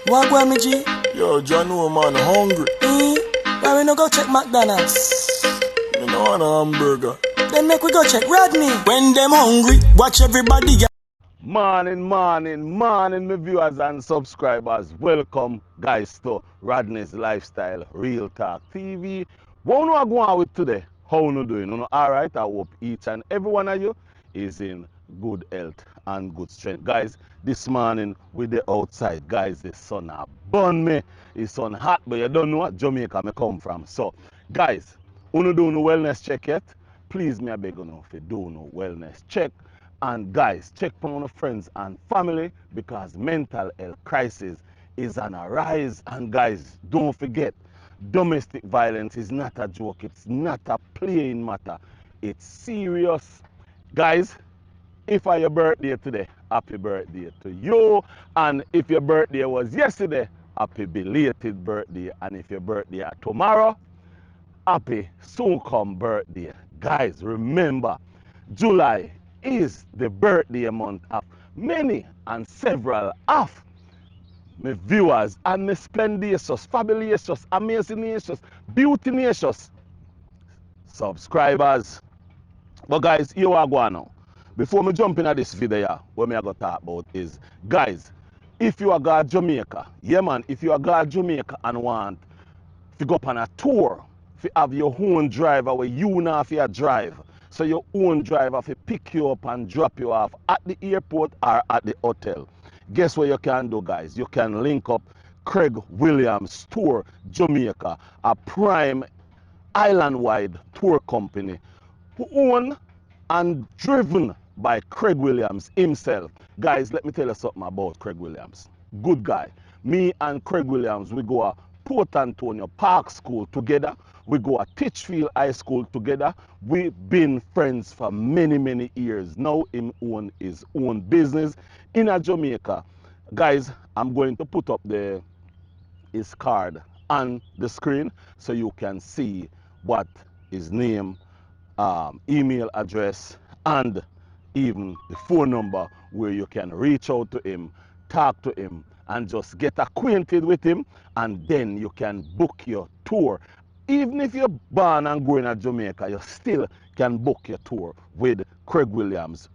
What go me G? Yo, John, no man, hungry. Why we no go check McDonald's? Me no want a hamburger. Then make we go check Rodney. When them hungry, watch everybody. Morning, my viewers and subscribers. Welcome, guys, to Rodney's Lifestyle Real Talk TV. What we are going with today? How you doing? Alright, I hope each and every one of you is in good health and good strength. Guys, this morning with the outside, guys, the sun a burn me. It's sun hot, but you don't know what Jamaica me come from. So, guys, you do no wellness check yet? Please, me I beg you if you do no wellness check. And guys, check for your friends and family because mental health crisis is on a rise. And guys, don't forget, domestic violence is not a joke. It's not a playing matter. It's serious. Guys, if it's your birthday today, happy birthday to you. And if your birthday was yesterday, happy belated birthday. And if your birthday is tomorrow, happy soon come birthday. Guys, remember, July is the birthday month of many and several of my viewers and my splendious, fabulous, amazing, beauty subscribers. But guys, here I go now. Before me jump into this video, what me I go talk about is, guys, if you are going to Jamaica, yeah man, if you are going to Jamaica and want to go up on a tour, to have your own driver where you not have to drive. So your own driver to pick you up and drop you off at the airport or at the hotel. Guess what you can do, guys? You can link up Craig Williams Tour Jamaica, a prime island-wide tour company who owned and driven by Craig Williams himself. Guys, let me tell you something about Craig Williams. Good guy. Me and Craig Williams, we go to Port Antonio Park School together. We go to Titchfield High School together. We've been friends for many years. Now him own his own business in Jamaica. Guys, I'm going to put up his card on the screen so you can see what his name, email address, and even the phone number where you can reach out to him, talk to him, and just get acquainted with him, and then you can book your tour. Even if you're born and growing in Jamaica, you still can book your tour with Craig Williams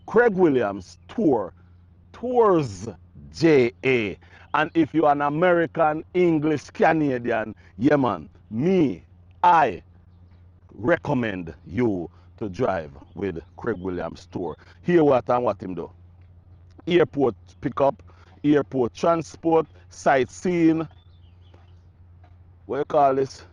Craig Williams Tours JA. And if you're an American, English, Canadian, yeah man, I recommend you to drive with Craig Williams Tour. Here what him do. Airport pickup, airport transport, sightseeing, what you call this?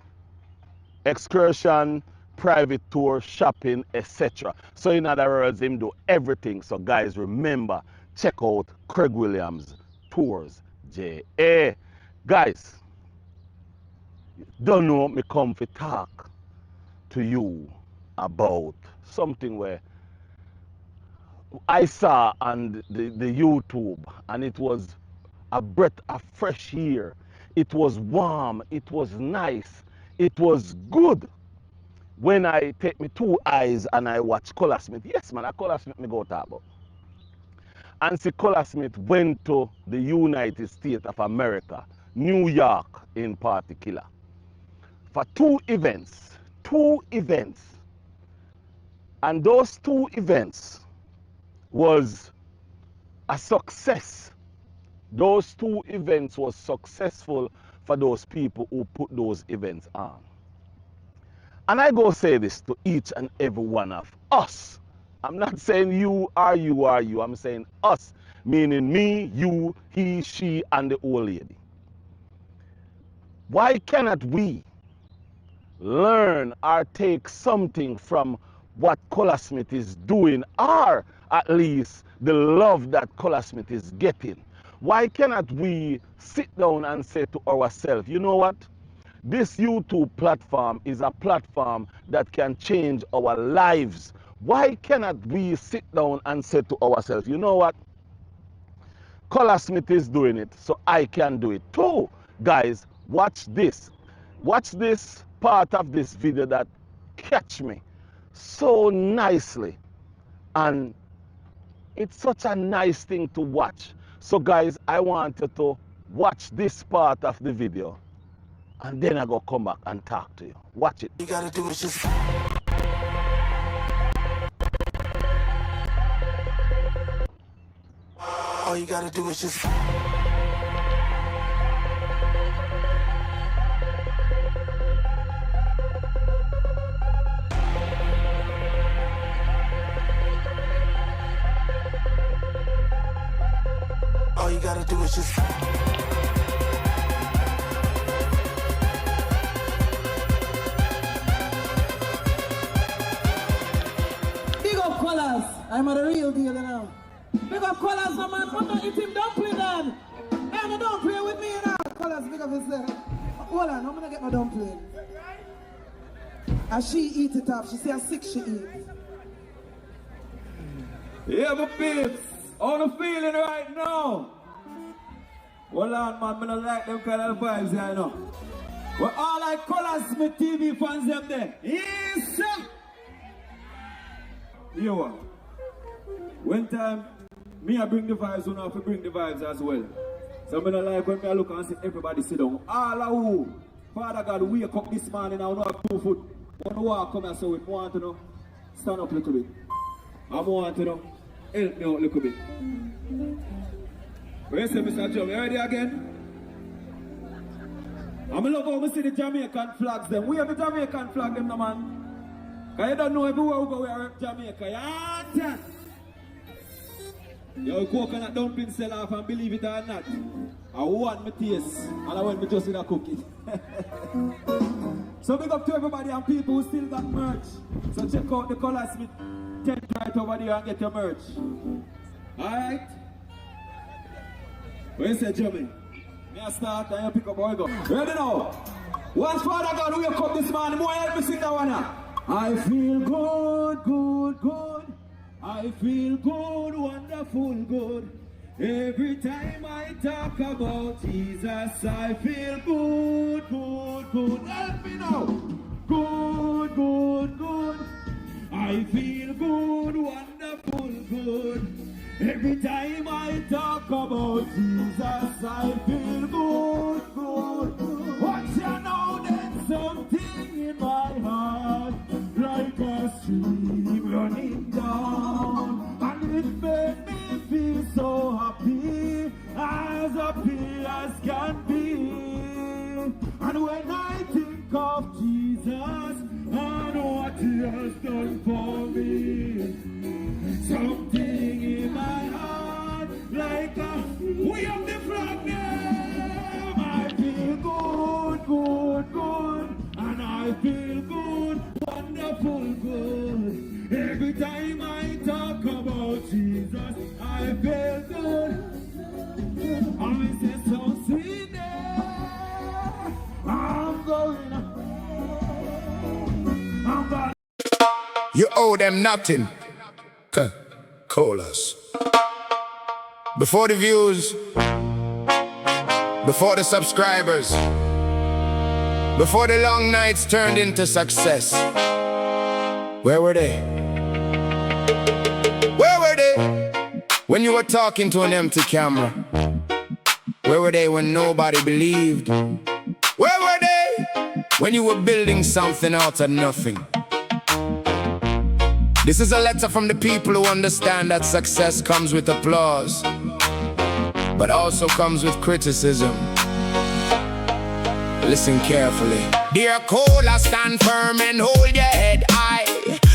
Excursion, private tour, shopping, etc. So in other words, him do everything. So guys, remember, check out Craig Williams Tours JA. Guys, don't know me come to talk to you about something where I saw on the YouTube, and it was a breath of fresh air. It was warm, it was nice, it was good. When I take my two eyes and I watch Colasmith, yes man, Colasmith me go talk about. And see Colasmith went to the United States of America, New York in particular, for two events. And those two events was a success. Those two events was successful for those people who put those events on. And I go say this to each and every one of us. I'm not saying you are you are you. I'm saying us, meaning me, you, he, she, and the old lady. Why cannot we learn or take something from what Colasmith is doing, or at least the love that Colasmith is getting? Why cannot we sit down and say to ourselves, you know what? This YouTube platform is a platform that can change our lives. Why cannot we sit down and say to ourselves, you know what? Colasmith is doing it, so I can do it too. Guys, watch this. Watch this part of this video that catch me so nicely. And it's such a nice thing to watch. So guys, I want you to watch this part of the video and then I go come back and talk to you. Watch it. You gotta do is just. All you gotta do is just. All you gotta do is just. Big up Colaz. I'm at the real deal now. Big up Colaz, no man. Come on, eat him dumpling, then. Hey, no, don't play with me now. Colaz, big up yourself. Hold on, I'm gonna get my dumpling. As she eat it up, she say how sick she eat. Yeah, my babes. How you feeling right now? Hold on, man. I don't like them kind of vibes here, you know. We're all like Colasmith TV fans them there. Yes, sir. You know, one time, me I bring the vibes, you know, I bring the vibes as well. So I don't like when I look and see everybody sit down. All of who, Father God, wake up this morning, I don't have 2 foot. I want to walk, come here, so we want to know, stand up a little bit. I want to know, help me out a little bit. Where you say, Mr. Joe, you ready again? I'm love how we see the Jamaican flags them. We have the Jamaican flag them, no man. Because you don't know everywhere we go, we are Jamaica. Yeah, yo, coconut dumpling sell off and believe it or not. I want my taste and I want me just in a cookie. So big up to everybody and people who still got merch. So check out the Colasmith tent right over there and get your merch. Alright? What you say, Jimmy? Me I start and you pick up how we go. Ready now? Once Father God wake up this morning, more help me sing that one now. I feel good, good, good. I feel good, wonderful, good. Every time I talk about Jesus, I feel good, good, good. Help me now. Good, good, good. I feel good, wonderful, good. Every time I talk about Jesus, I feel good, good, good. Watch you now, there's something in my heart, like a stream running down, and it made me feel so happy as can be. And when I think of Jesus and what He has done for me, something in my heart, like a we have the flag name. I feel good, good, good, and I feel good, wonderful, good. Every time I talk about Jesus, I feel good. I say so sweet there. I'm going. You owe them nothing. Colaz. Before the views, before the subscribers, before the long nights turned into success, where were they? Where were they when you were talking to an empty camera? Where were they when nobody believed? Where were they when you were building something out of nothing? This is a letter from the people who understand that success comes with applause, but also comes with criticism. Listen carefully. Dear Colaz, stand firm and hold your head high.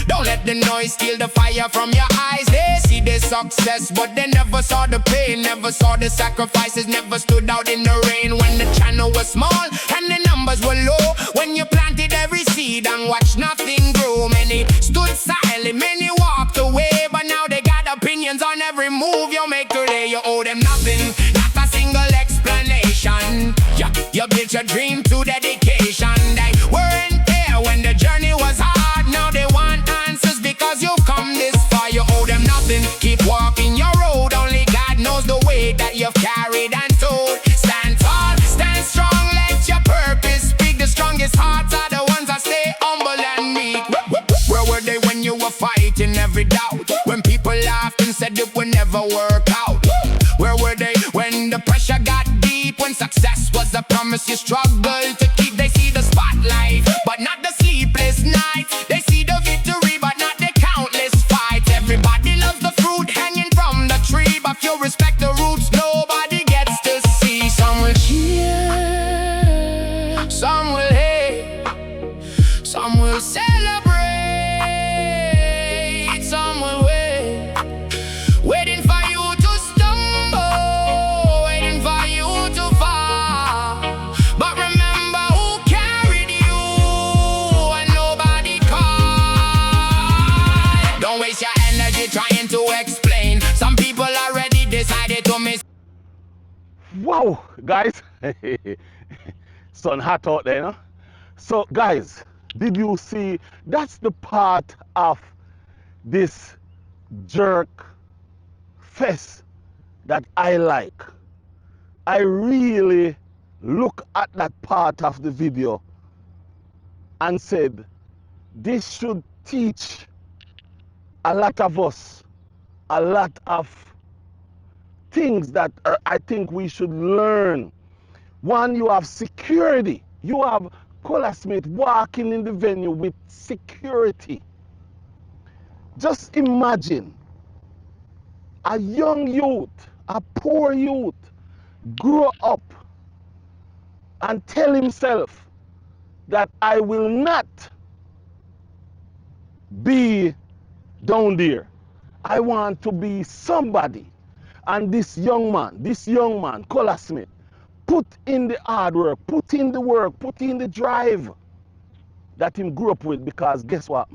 Don't let the noise steal the fire from your eyes. They see the success, but they never saw the pain, never saw the sacrifices, never stood out in the rain when the channel was small and the numbers were low. When you planted every seed and watched nothing grow, many stood silent, many walked away, but now they got opinions on every move you make today. You owe them nothing, not a single explanation. You built your dream to dedication. They weren't there when the journey was hard. Now they want answers because you've come this far. You owe them nothing. Keep walking your road. Only God knows the weight that you've carried and told. Stand tall, stand strong. Let your purpose speak. The strongest hearts are the ones that stay humble and meek. Where were they when you were fighting every doubt? When people laughed and said it would never work out? Where were they success was a promise you struggle to keep. They see the spotlight, but not the sleepless nights. They see the victory, but not the countless fights. Everybody loves the fruit hanging from the tree, but if you respect the roots, nobody gets to see. Some will cheer, some will hate, some will celebrate, some will wait, waiting for you to stumble, waiting for you to fall. But remember who carried you and nobody called. Don't waste your energy trying to explain. Some people already decided to miss. Wow, guys. Sun hot out there, no? So, guys, did you see? That's the part of this jerk fest that I like. I really look at that part of the video and said, this should teach a lot of us a lot of things that I think we should learn. One, you have security. You have Colasmith walking in the venue with security. Just imagine a young youth, a poor youth, grow up and tell himself that I will not be down there. I want to be somebody. And this young man, Colaz Smith, put in the hard work, put in the work, put in the drive that he grew up with, because guess what?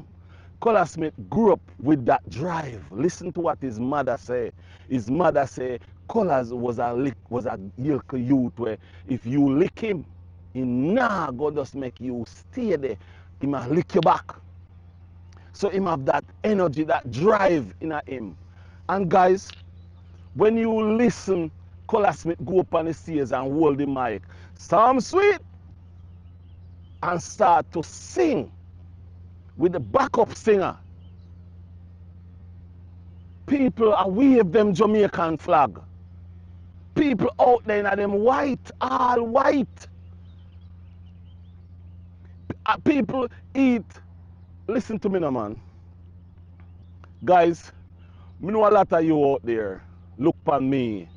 Colaz Smith grew up with that drive. Listen to what his mother said. His mother said, Colaz was a little youth where if you lick him, he nah go just make you stay there. He might lick you back. So him have that energy, that drive in him. And guys, when you listen, Colasmith go up on the stage and hold the mic, some sweet, and start to sing with the backup singer. People are wave them Jamaican flag. People out there in them white, all white. People eat. Listen to me now, man. Guys, I know a lot of you out there look upon me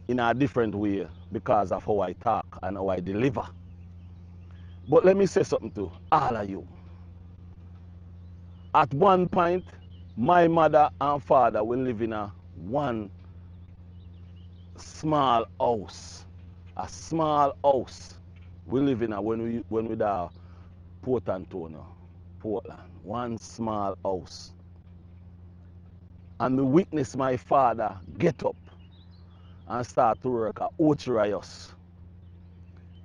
in a different way because of how I talk and how I deliver. But let me say something to all of you. At one point, my mother and father will live in a one small house. A small house. We live in a when we there Port Antonio, Portland. One small house. And we witness my father get up and start to work at Ochirayos.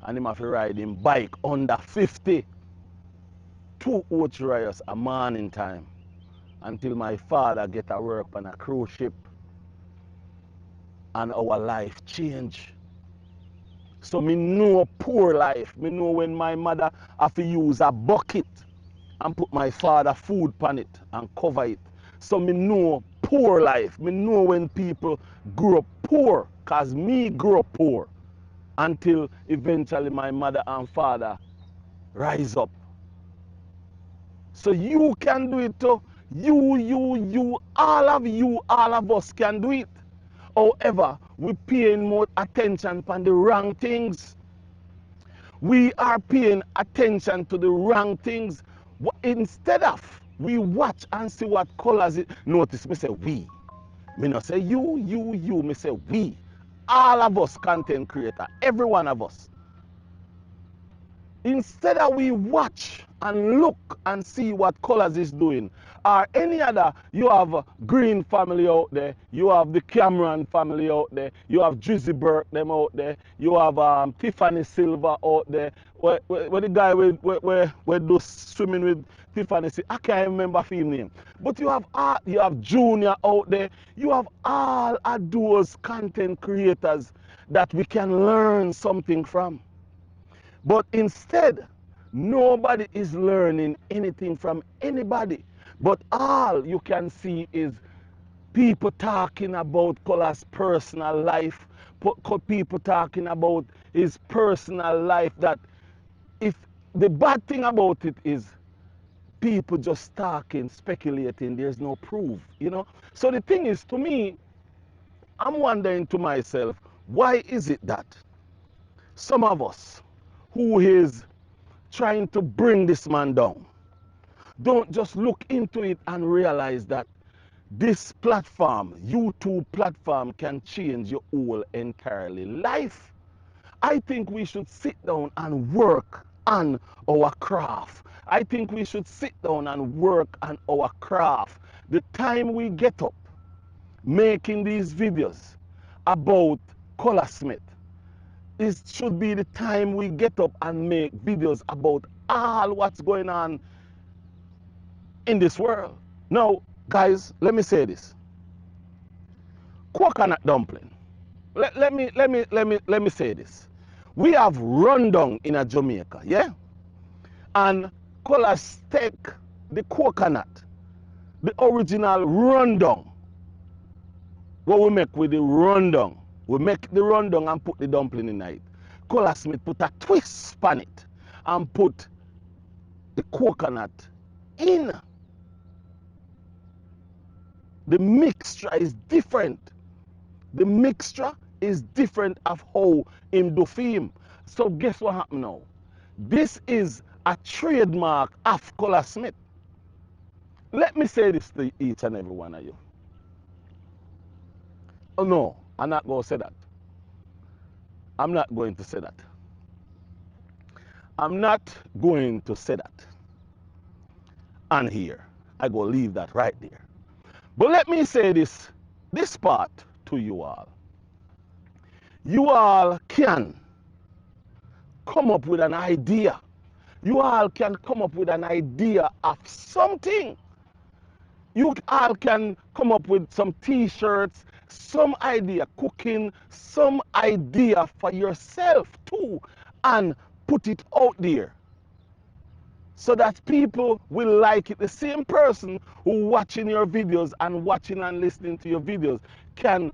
And him have to ride him bike under 50 to Ochirayos a morning time until my father get a work on a cruise ship and our life change. So me know poor life. Me know when my mother have to use a bucket and put my father food on it and cover it. So me know poor life. Me know when people grow up poor, cause me grew up poor until eventually my mother and father rise up. So you can do it too. All of us can do it. However, we paying more attention on the wrong things. We are paying attention to the wrong things. Instead of we watch and see what colors it. Notice me say we. Me not say you, me say we. All of us content creator, every one of us. Instead of we watch and look and see what Colaz is doing, or any other, you have a Green family out there, you have the Cameron family out there, you have Drizzy Burke them out there, you have Tiffany Silver out there, where the guy where do swimming with Tiffany Silver, I can't remember his name. But you have Junior out there, you have all of those content creators that we can learn something from. But instead, nobody is learning anything from anybody. But all you can see is people talking about Colaz's personal life, people talking about his personal life, that if the bad thing about it is people just talking, speculating, there's no proof, you know. So the thing is, to me, I'm wondering to myself, why is it that some of us who is trying to bring this man down don't just look into it and realize that this platform, YouTube platform, can change your whole entirely life? I think we should sit down and work on our craft. I think we should sit down and work on our craft. The time we get up making these videos about Colasmith, it should be the time we get up and make videos about all what's going on in this world. Now, guys, let me say this. Coconut dumpling. Let me say this. We have rundown in a Jamaica, yeah? And Colaz take the coconut, the original rundown. What we make with the rundown, we make the rundown and put the dumpling in it. Colasmith put a twist on it and put the coconut in. The mixture is different. The mixture is different of how him do film. So guess what happened now? This is a trademark of Colasmith. Let me say this to each and every one of you. Oh no, I'm not going to say that. I'm not going to say that. I'm not going to say that. And here, I go leave that right there. But let me say this part to you all. You all can come up with an idea. You all can come up with an idea of something. You all can come up with some t-shirts, some idea cooking, some idea for yourself too, and put it out there so that people will like it. The same person who watching your videos and watching and listening to your videos can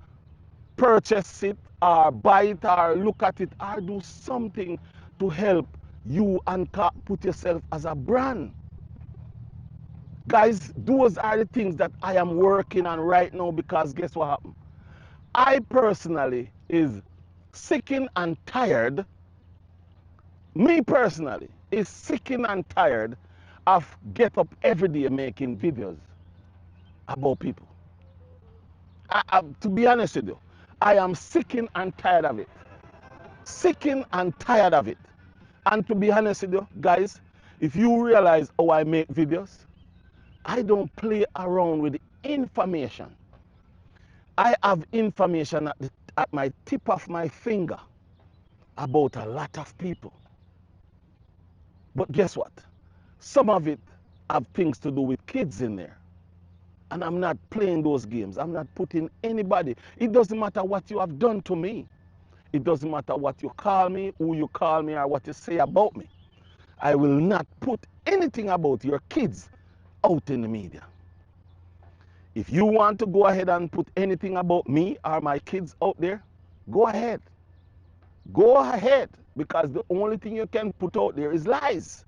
purchase it or buy it or look at it or do something to help you and put yourself as a brand. Guys, those are the things that I am working on right now, because guess what happened? I personally is sick and tired. Me personally is sick and tired of get up every day making videos about people. To be honest with you, I am sick and tired of it. Sick and tired of it. And to be honest with you, guys, if you realize how I make videos, I don't play around with the information. I have information at my tip of my finger about a lot of people. But guess what? Some of it have things to do with kids in there. And I'm not playing those games. I'm not putting anybody. It doesn't matter what you have done to me. It doesn't matter what you call me, who you call me, or what you say about me. I will not put anything about your kids out in the media. If you want to go ahead and put anything about me or my kids out there, go ahead. Go ahead, because the only thing you can put out there is lies.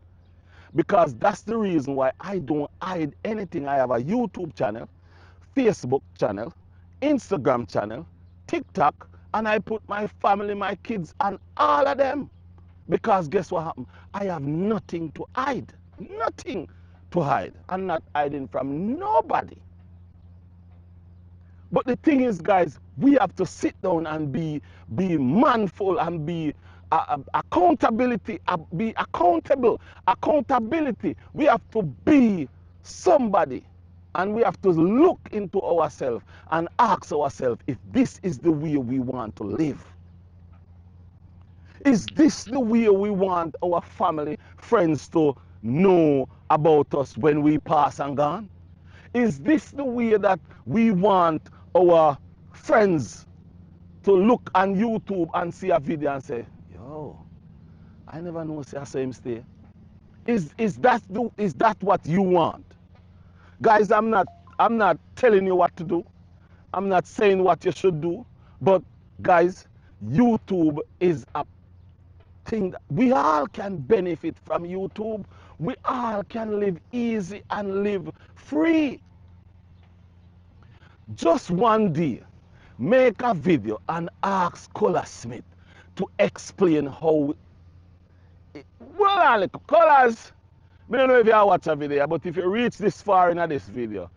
Because that's the reason why I don't hide anything. I have a YouTube channel, Facebook channel, Instagram channel, TikTok, and I put my family, my kids, and all of them. Because guess what happened? I have nothing to hide. Nothing to hide. I'm not hiding from nobody. But the thing is, guys, we have to sit down and be manful and be accountability, be accountable. Accountability. We have to be somebody, and we have to look into ourselves and ask ourselves if this is the way we want to live. Is this the way we want our family, friends to know about us when we pass and gone? Is this the way that we want our friends to look on YouTube and see a video and say, yo, I never know I saw him stay? Is that what you want? Guys, I'm not telling you what to do. I'm not saying what you should do. But guys, YouTube is a thing. We all can benefit from YouTube. We all can live easy and live free. Just one day, make a video and ask Colasmith to explain how. Well, Colaz, I don't know if you watch a video, but if you reach this far in this video,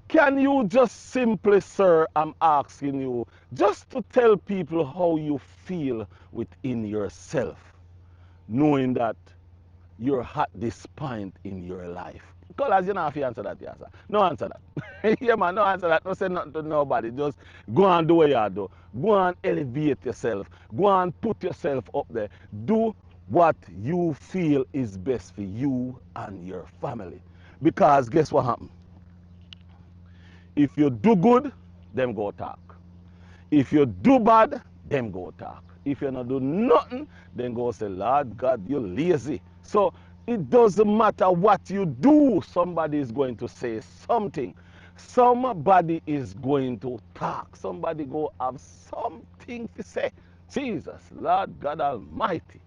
can you just simply, sir, I'm asking you, just to tell people how you feel within yourself, knowing that you're at this point in your life? Colaz, you don't have to answer that, yes, sir. No answer that. Yeah, man, no answer that. No say nothing to nobody. Just go and do what you do. Go and elevate yourself. Go and put yourself up there. Do what you feel is best for you and your family. Because guess what happened? If you do good, them go talk. If you do bad, them go talk. If you not do nothing, then go say, Lord God, you're lazy. So it doesn't matter what you do, somebody is going to say something. Somebody is going to talk. Somebody go have something to say. Jesus, Lord God Almighty.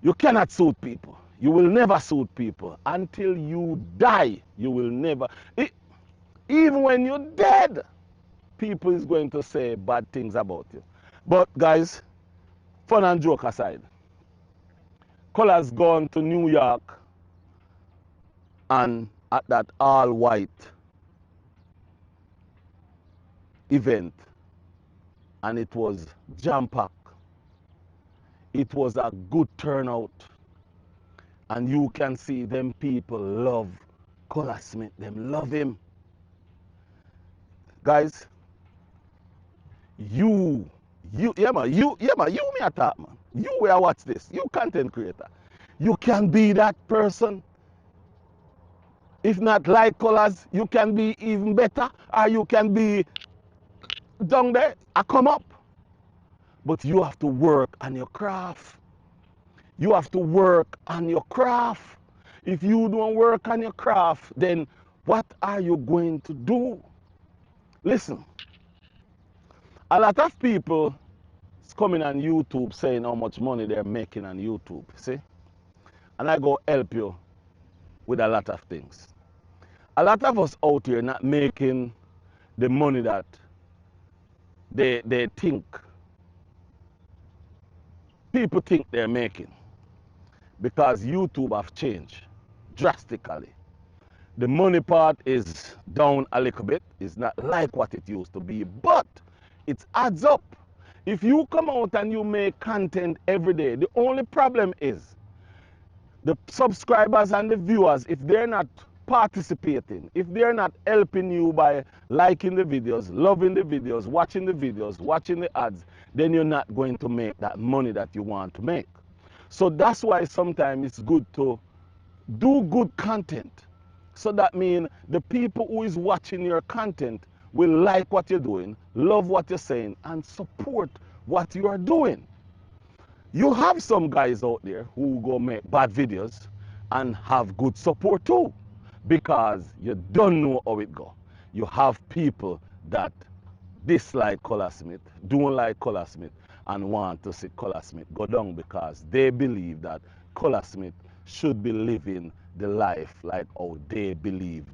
You cannot suit people. You will never suit people. Until you die, you will never. Even when you're dead, people is going to say bad things about you. But guys, fun and joke aside, Colaz gone to New York and at that all-white event, and it was jam-packed. It was a good turnout, and you can see them people love Colasmith. Them love him. Guys, you me attack, man. You will watch this. You content creator. You can be that person. If not like Colaz, you can be even better, or you can be down there. I come up. But you have to work on your craft. You have to work on your craft. If you don't work on your craft, then what are you going to do? Listen, a lot of people is coming on YouTube saying how much money they're making on YouTube, see? And I go help you with a lot of things. A lot of us out here not making the money that they think, people think they're making, because YouTube have changed drastically. The money part is down a little bit. It's not like what it used to be, but it adds up. If you come out and you make content every day, the only problem is the subscribers and the viewers, if they're not participating, if they're not helping you by liking the videos, loving the videos, watching the ads, then you're not going to make that money that you want to make. So that's why sometimes it's good to do good content. So that means the people who is watching your content will like what you're doing, love what you're saying, and support what you are doing. You have some guys out there who go make bad videos and have good support too, because you don't know how it go. You have people that dislike Colasmith, don't like Colasmith, and want to see Colasmith go down because they believe that Colasmith should be living the life like how they believe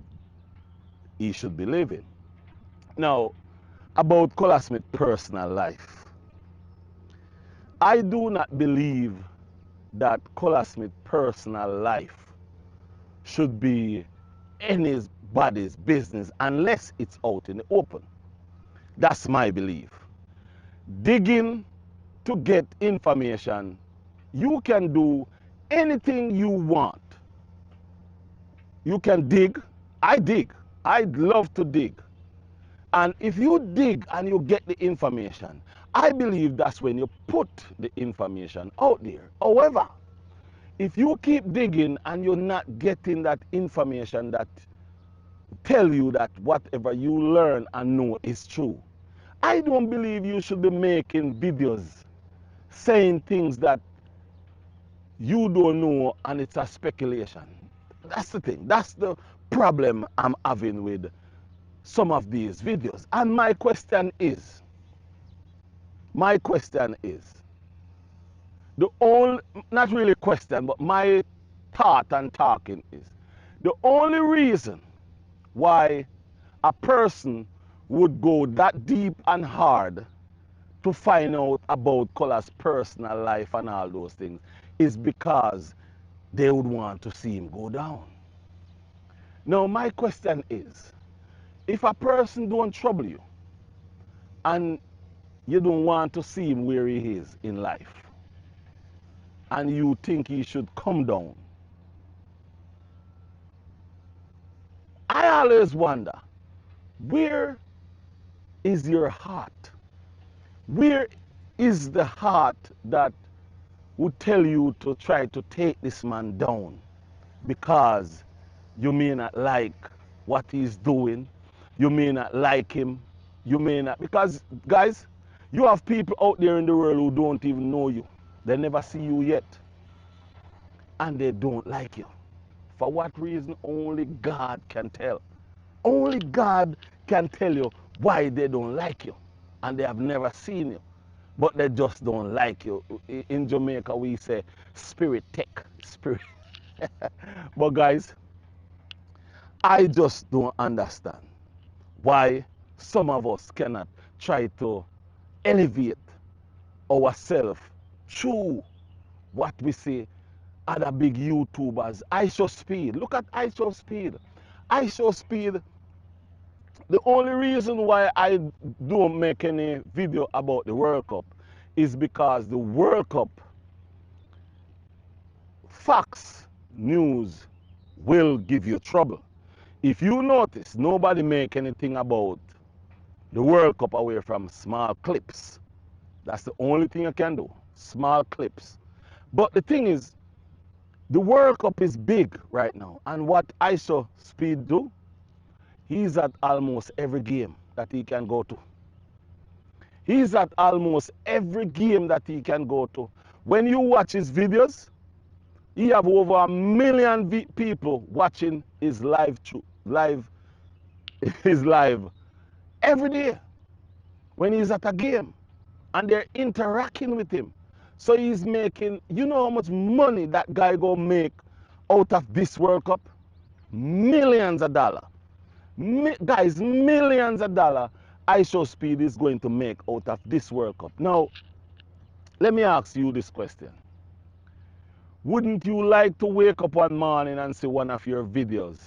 he should be living. Now, about Colasmith's personal life, I do not believe that Colasmith's personal life should be anybody's business unless it's out in the open. That's my belief. Digging to get information, you can do anything you want. You can dig. I dig. I love to dig. And if you dig and you get the information, I believe that's when you put the information out there. However, if you keep digging and you're not getting that information that tell you that whatever you learn and know is true, I don't believe you should be making videos saying things that you don't know and it's a speculation. That's the thing. That's the problem I'm having with some of these videos. And my question is, The only, not really question, but my thought and talking is, the only reason why a person would go that deep and hard to find out about Colaz's personal life and all those things is because they would want to see him go down. Now my question is, if a person don't trouble you and you don't want to see him where he is in life and you think he should come down, I always wonder, where is your heart? Where is the heart that would tell you to try to take this man down because you may not like what he's doing, you may not like him, you may not, because guys, you have people out there in the world who don't even know you. They never see you yet and they don't like you. For what reason? Only God can tell. Only God can tell you why they don't like you and they have never seen you, but they just don't like you. In Jamaica we say spirit tech, spirit. But guys, I just don't understand why some of us cannot try to elevate ourselves through what we see other big YouTubers. I Show Speed. Look at I Show Speed. I Show Speed. The only reason why I don't make any video about the World Cup is because the World Cup facts news will give you trouble. If you notice, nobody make anything about the World Cup away from small clips. That's the only thing you can do, small clips. But the thing is, the World Cup is big right now. And what I Show Speed do, he's at almost every game that he can go to. He's at almost every game that he can go to. When you watch his videos, he have over 1 million people watching his his live every day when he's at a game and they're interacting with him. So he's making, you know how much money that guy go make out of this World Cup? Millions of dollars. Guys, millions of dollars I Show Speed is going to make out of this World Cup. Now, let me ask you this question. Wouldn't you like to wake up one morning and see one of your videos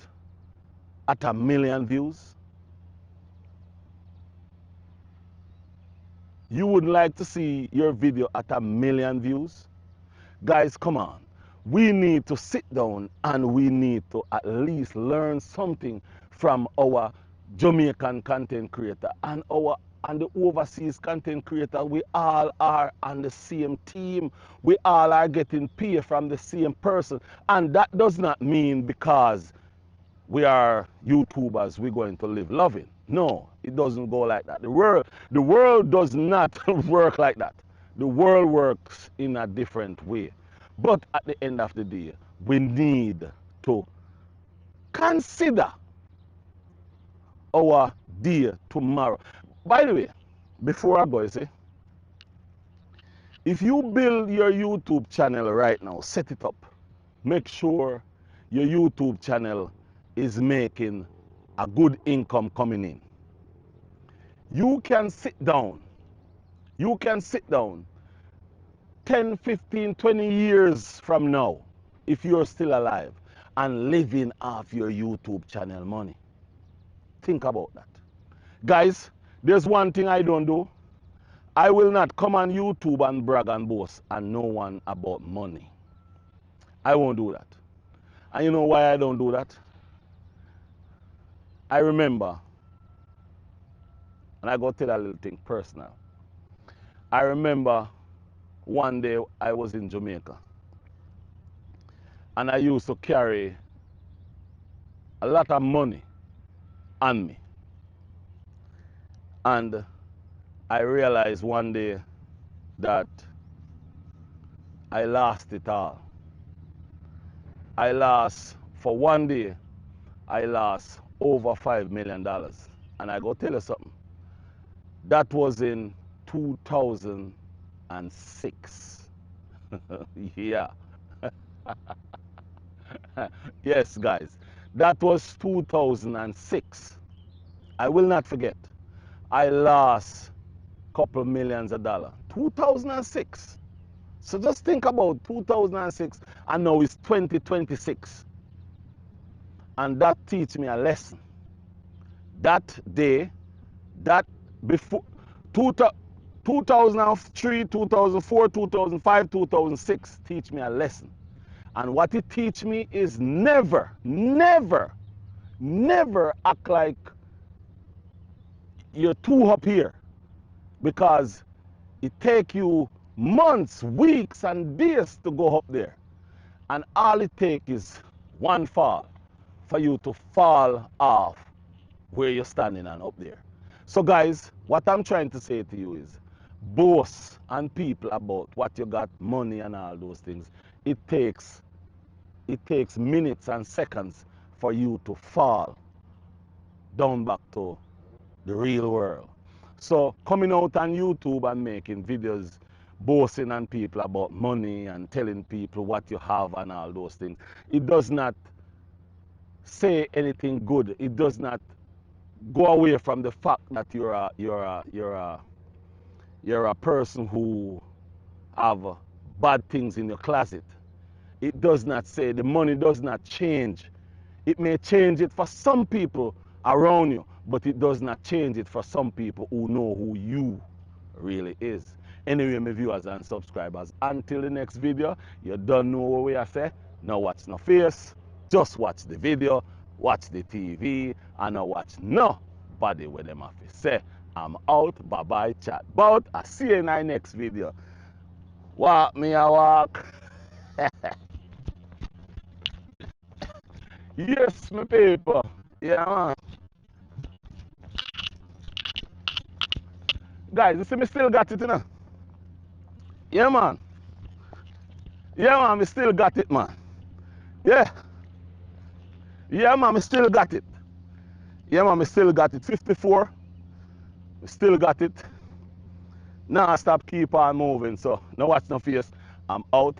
at 1 million views? You would like to see your video at 1 million views? Guys, come on. We need to sit down and we need to at least learn something from our Jamaican content creator and the overseas content creator. We all are on the same team. We all are getting paid from the same person. And that does not mean because we are YouTubers, we're going to live loving. No, it doesn't go like that. The world does not work like that. The world works in a different way. But at the end of the day, we need to consider our day tomorrow. By the way, before I go, you see, if you build your YouTube channel right now, set it up. Make sure your YouTube channel is making a good income coming in. You can sit down 10, 15, 20 years from now, if you're still alive, and living off your YouTube channel money. Think about that. Guys, there's one thing I don't do. I will not come on YouTube and brag and boast and no one about money. I won't do that. And you know why I don't do that? I remember, and I go tell a little thing personal. I remember one day I was in Jamaica and I used to carry a lot of money on me. And I realized one day that I lost it all. For one day, I lost over $5 million. And I go tell you something. That was in 2006. Yeah. Yes, guys. That was 2006. I will not forget. I lost a couple millions of dollars. 2006. So just think about 2006 and now it's 2026. And that teach me a lesson. That day, that before 2003, 2004, 2005, 2006 teach me a lesson. And what it teach me is never, never, never act like you're too up here, because it take you months, weeks, and days to go up there. And all it take is one fall for you to fall off where you're standing and up there. So guys, what I'm trying to say to you is, boast and people about what you got, money and all those things. It takes minutes and seconds for you to fall down back to the real world. So coming out on YouTube and making videos boasting on people about money and telling people what you have and all those things, it does not say anything good. It does not go away from the fact that you're a person who have bad things in your closet. It does not say, the money does not change. It may change it for some people around you, but it does not change it for some people who know who you really is. Anyway, my viewers and subscribers, until the next video, you don't know what we are say. Now watch no face, just watch the video, watch the TV, and now watch nobody with them have to say. I'm out, bye bye, chat bout. I see you in my next video. Walk me a walk. Yes, my people. Yeah, man. Guys, you see me still got it, you know? Yeah, man. Yeah, man, me still got it, man. Yeah. Yeah, man, me still got it. Yeah, man, me still got it. 54. Me still got it. Now I stop, keep on moving. So, no watch no face. I'm out.